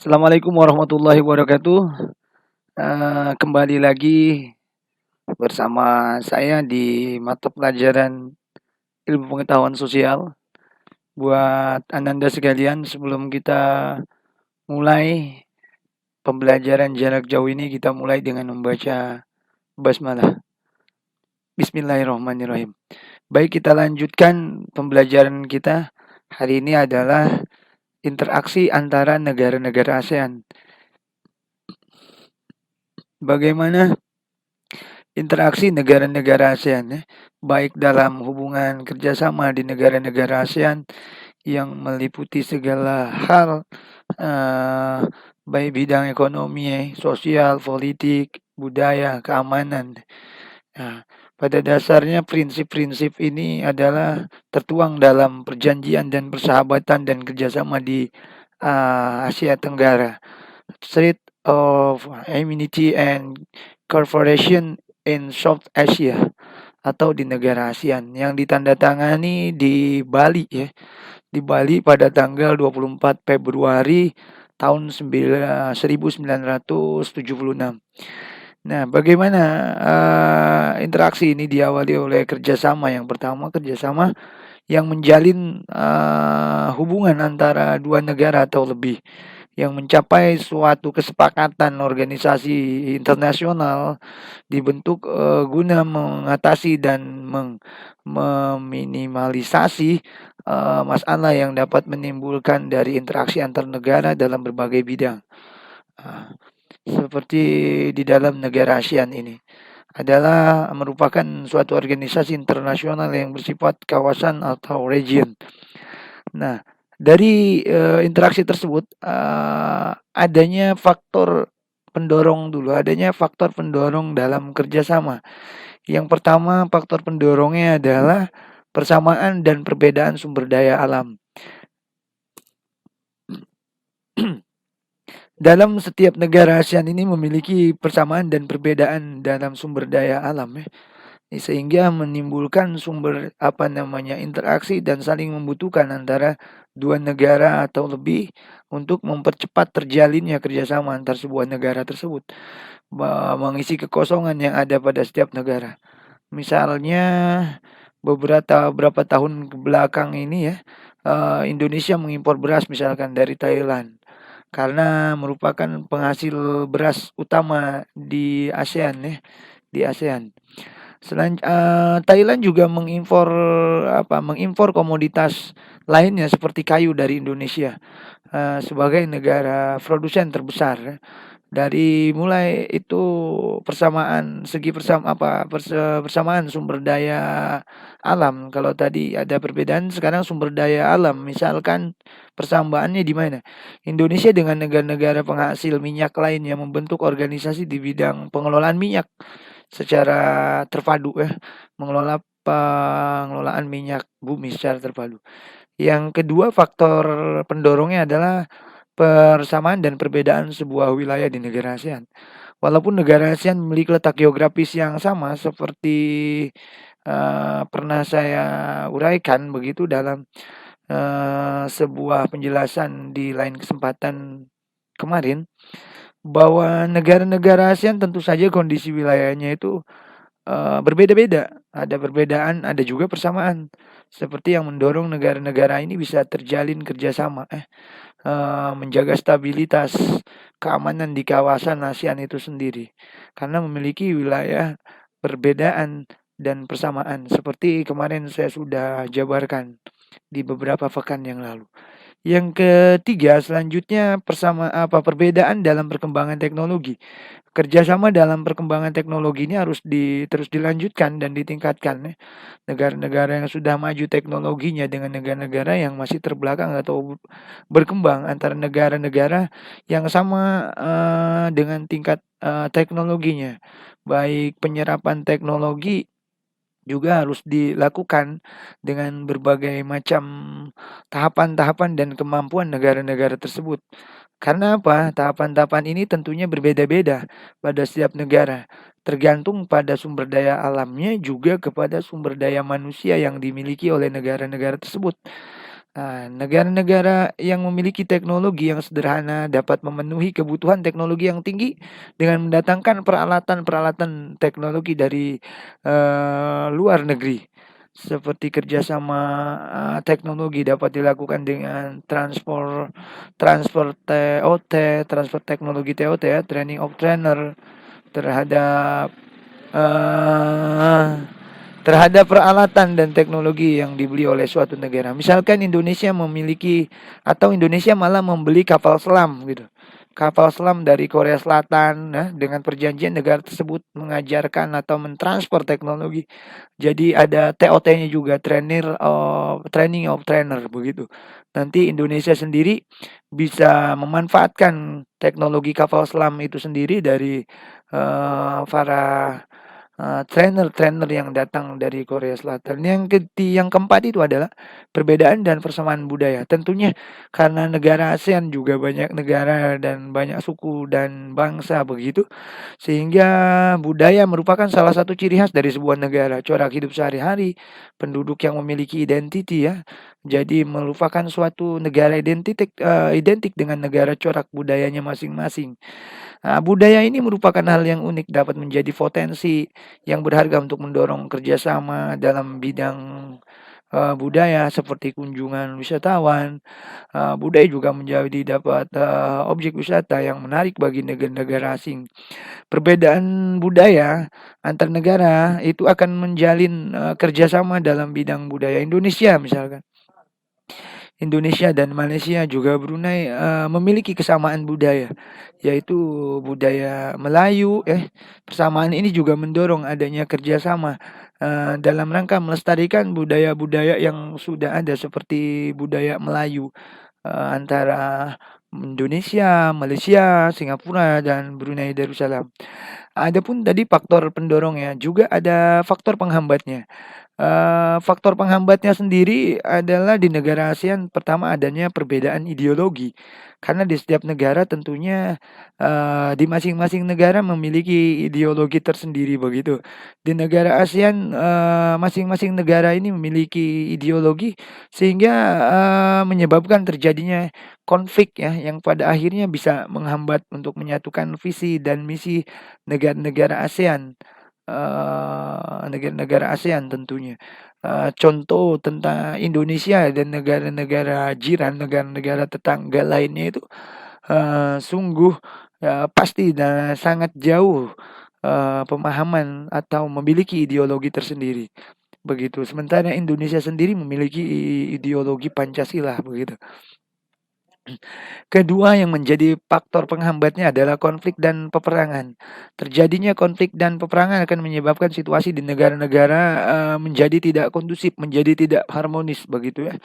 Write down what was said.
Assalamualaikum warahmatullahi wabarakatuh. Kembali lagi bersama saya di mata pelajaran ilmu pengetahuan sosial. Buat Ananda sekalian, sebelum kita mulai pembelajaran jarak jauh ini, kita mulai dengan membaca basmalah. Bismillahirrahmanirrahim. Baik, kita lanjutkan pembelajaran kita. Hari ini adalah interaksi antara negara-negara ASEAN. Bagaimana interaksi negara-negara ASEAN ya, baik dalam hubungan kerjasama di negara-negara ASEAN yang meliputi segala hal, eh, baik bidang ekonomi, sosial, politik, budaya, keamanan. Nah, pada dasarnya prinsip-prinsip ini adalah tertuang dalam perjanjian dan persahabatan dan kerjasama di Asia Tenggara. Treaty of Amity and Cooperation in South Asia atau di negara ASEAN yang ditandatangani di Bali ya. Di Bali pada tanggal 24 Februari tahun 1976. Nah, bagaimana interaksi ini diawali oleh kerjasama. Yang pertama, kerjasama yang menjalin hubungan antara dua negara atau lebih, yang mencapai suatu kesepakatan organisasi internasional dibentuk guna mengatasi dan meminimalisasi masalah yang dapat menimbulkan dari interaksi antar negara dalam berbagai bidang. Seperti di dalam negara ASEAN ini adalah merupakan suatu organisasi internasional yang bersifat kawasan atau region. Nah, dari interaksi tersebut adanya faktor pendorong dulu, adanya faktor pendorong dalam kerjasama. Yang pertama, faktor pendorongnya adalah persamaan dan perbedaan sumber daya alam. Dalam setiap negara ASEAN ini memiliki persamaan dan perbedaan dalam sumber daya alam ya. Sehingga menimbulkan interaksi dan saling membutuhkan antara dua negara atau lebih untuk mempercepat terjalinnya kerjasama antar sebuah negara tersebut, mengisi kekosongan yang ada pada setiap negara. Misalnya beberapa tahun ke belakang ini ya, Indonesia mengimpor beras misalkan dari Thailand karena merupakan penghasil beras utama di ASEAN ya, di ASEAN. Thailand juga mengimpor komoditas lainnya seperti kayu dari Indonesia sebagai negara produsen terbesar ya. Dari mulai itu persamaan sumber daya alam. Kalau tadi ada perbedaan, sekarang sumber daya alam. Misalkan persamaannya di mana? Indonesia dengan negara-negara penghasil minyak lain yang membentuk organisasi di bidang pengelolaan minyak secara terpadu ya, mengelola pengelolaan minyak bumi secara terpadu. Yang kedua, faktor pendorongnya adalah persamaan dan perbedaan sebuah wilayah di negara ASEAN. Walaupun negara ASEAN memiliki letak geografis yang sama seperti pernah saya uraikan begitu dalam sebuah penjelasan di lain kesempatan kemarin, bahwa negara-negara ASEAN tentu saja kondisi wilayahnya itu berbeda-beda. Ada perbedaan, ada juga persamaan. Seperti yang mendorong negara-negara ini bisa terjalin kerjasama, menjaga stabilitas keamanan di kawasan ASEAN itu sendiri. Karena memiliki wilayah perbedaan dan persamaan. Seperti kemarin saya sudah jabarkan di beberapa pekan yang lalu. Yang ketiga, selanjutnya perbedaan dalam perkembangan teknologi. Kerjasama dalam perkembangan teknologi ini harus terus dilanjutkan dan ditingkatkan ya. Negara-negara yang sudah maju teknologinya dengan negara-negara yang masih terbelakang atau berkembang, antara negara-negara yang sama dengan tingkat teknologinya. Baik penyerapan teknologi juga harus dilakukan dengan berbagai macam tahapan-tahapan dan kemampuan negara-negara tersebut. Karena apa? Tahapan-tahapan ini tentunya berbeda-beda pada setiap negara, tergantung pada sumber daya alamnya juga kepada sumber daya manusia yang dimiliki oleh negara-negara tersebut. Negara-negara yang memiliki teknologi yang sederhana dapat memenuhi kebutuhan teknologi yang tinggi dengan mendatangkan peralatan-peralatan teknologi dari luar negeri. Seperti kerjasama teknologi dapat dilakukan dengan transfer TOT, transfer teknologi TOT ya, training of trainer terhadap eh, terhadap peralatan dan teknologi yang dibeli oleh suatu negara. Misalkan Indonesia memiliki atau Indonesia malah membeli kapal selam gitu. Kapal selam dari Korea Selatan, nah, dengan perjanjian negara tersebut mengajarkan atau mentransfer teknologi. Jadi ada TOT-nya juga, training of trainer begitu. Nanti Indonesia sendiri bisa memanfaatkan teknologi kapal selam itu sendiri dari para trainer-trainer yang datang dari Korea Selatan. Yang keempat itu adalah perbedaan dan persamaan budaya. Tentunya karena negara ASEAN juga banyak negara dan banyak suku dan bangsa begitu, sehingga budaya merupakan salah satu ciri khas dari sebuah negara. Corak hidup sehari-hari, penduduk yang memiliki identiti ya. Jadi merupakan suatu negara identik dengan negara corak budayanya masing-masing. Budaya ini merupakan hal yang unik, dapat menjadi potensi yang berharga untuk mendorong kerjasama dalam bidang budaya seperti kunjungan wisatawan. Budaya juga dapat objek wisata yang menarik bagi negara-negara asing. Perbedaan budaya antar negara itu akan menjalin kerjasama dalam bidang budaya. Indonesia dan Malaysia juga Brunei memiliki kesamaan budaya, yaitu budaya Melayu. Persamaan ini juga mendorong adanya kerjasama dalam rangka melestarikan budaya-budaya yang sudah ada seperti budaya Melayu antara Indonesia, Malaysia, Singapura, dan Brunei Darussalam. Adapun tadi faktor pendorongnya, juga ada faktor penghambatnya. Faktor penghambatnya sendiri adalah di negara ASEAN, pertama adanya perbedaan ideologi. Karena di setiap negara tentunya, di masing-masing negara memiliki ideologi tersendiri begitu. Di negara ASEAN, masing-masing negara ini memiliki ideologi sehingga, menyebabkan terjadinya konflik ya, yang pada akhirnya bisa menghambat untuk menyatukan visi dan misi negara-negara ASEAN. Negara-negara ASEAN tentunya. Contoh tentang Indonesia dan negara-negara jiran, negara-negara tetangga lainnya itu, sungguh, pasti dan sangat jauh, pemahaman atau memiliki ideologi tersendiri, begitu. Sementara Indonesia sendiri memiliki ideologi Pancasila, begitu. Kedua yang menjadi faktor penghambatnya adalah konflik dan peperangan. Terjadinya konflik dan peperangan akan menyebabkan situasi di negara-negara menjadi tidak kondusif, menjadi tidak harmonis begitu ya.